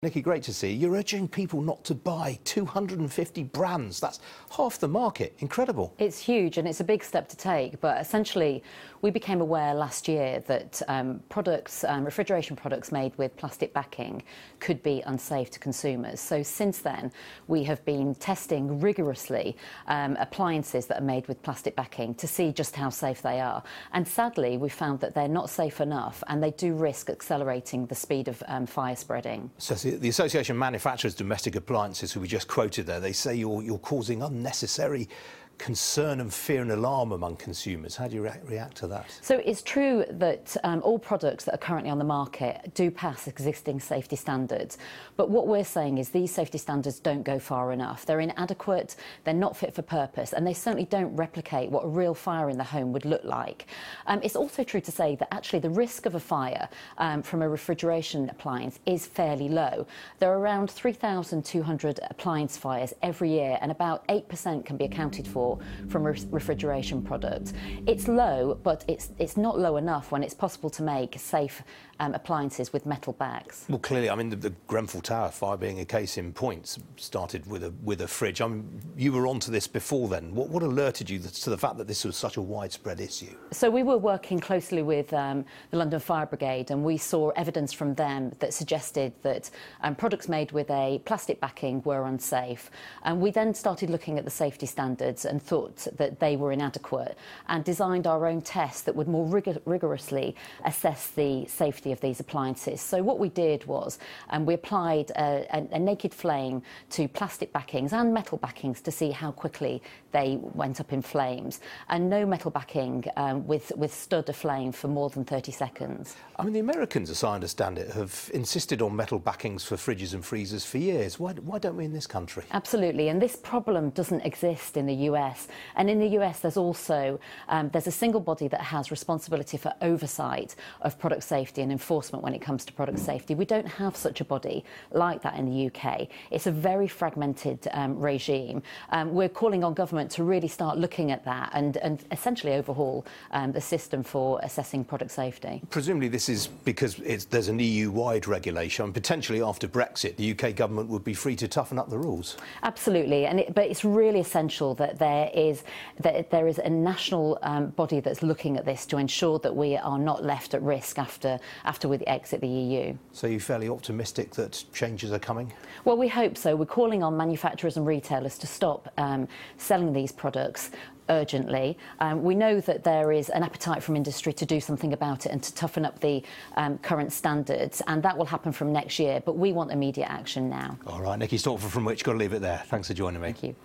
Nikki, great to see you. You're urging people not to buy 250 brands. That's half the market. Incredible. It's huge and it's a big step to take, but essentially we became aware last year that refrigeration products made with plastic backing could be unsafe to consumers. So since then we have been testing rigorously appliances that are made with plastic backing to see just how safe they are. And sadly we found that they're not safe enough and they do risk accelerating the speed of fire spreading. So the Association of Manufacturers of Domestic Appliances, who we just quoted there, they say you're causing unnecessary concern and fear and alarm among consumers. How do you react to that? So it's true that all products that are currently on the market do pass existing safety standards, but what we're saying is these safety standards don't go far enough. They're inadequate, they're not fit for purpose, and they certainly don't replicate what a real fire in the home would look like. It's also true to say that actually the risk of a fire from a refrigeration appliance is fairly low. There are around 3,200 appliance fires every year, and about 8% can be accounted for from refrigeration products. It's low, but it's not low enough when it's possible to make safe appliances with metal backs. Well, clearly, I mean, the Grenfell Tower fire being a case in point started with a fridge. I mean, you were onto this before then. What alerted you to the fact that this was such a widespread issue? So we were working closely with the London Fire Brigade, and we saw evidence from them that suggested that products made with a plastic backing were unsafe. And we then started looking at the safety standards and thought that they were inadequate, and designed our own tests that would more rigorously assess the safety of these appliances. So what we did was we applied a naked flame to plastic backings and metal backings to see how quickly they went up in flames, and no metal backing withstood a flame for more than 30 seconds. I mean, the Americans, as I understand it, have insisted on metal backings for fridges and freezers for years. Why don't we in this country? Absolutely, and this problem doesn't exist in the US. And in the US there's also there's a single body that has responsibility for oversight of product safety and enforcement when it comes to product safety. We don't have such a body like that in the UK. It's a very fragmented regime. We're calling on government to really start looking at that and essentially overhaul the system for assessing product safety. Presumably this is because there's an EU-wide regulation, and potentially after Brexit the UK government would be free to toughen up the rules. Absolutely, but it's really essential that there is a national body that's looking at this to ensure that we are not left at risk after we exit the EU. So you're fairly optimistic that changes are coming? Well, we hope so. We're calling on manufacturers and retailers to stop selling these products urgently. We know that there is an appetite from industry to do something about it and to toughen up the current standards, and that will happen from next year, but we want immediate action now. All right, Nikki Stortford from Which, got to leave it there. Thanks for joining me. Thank you.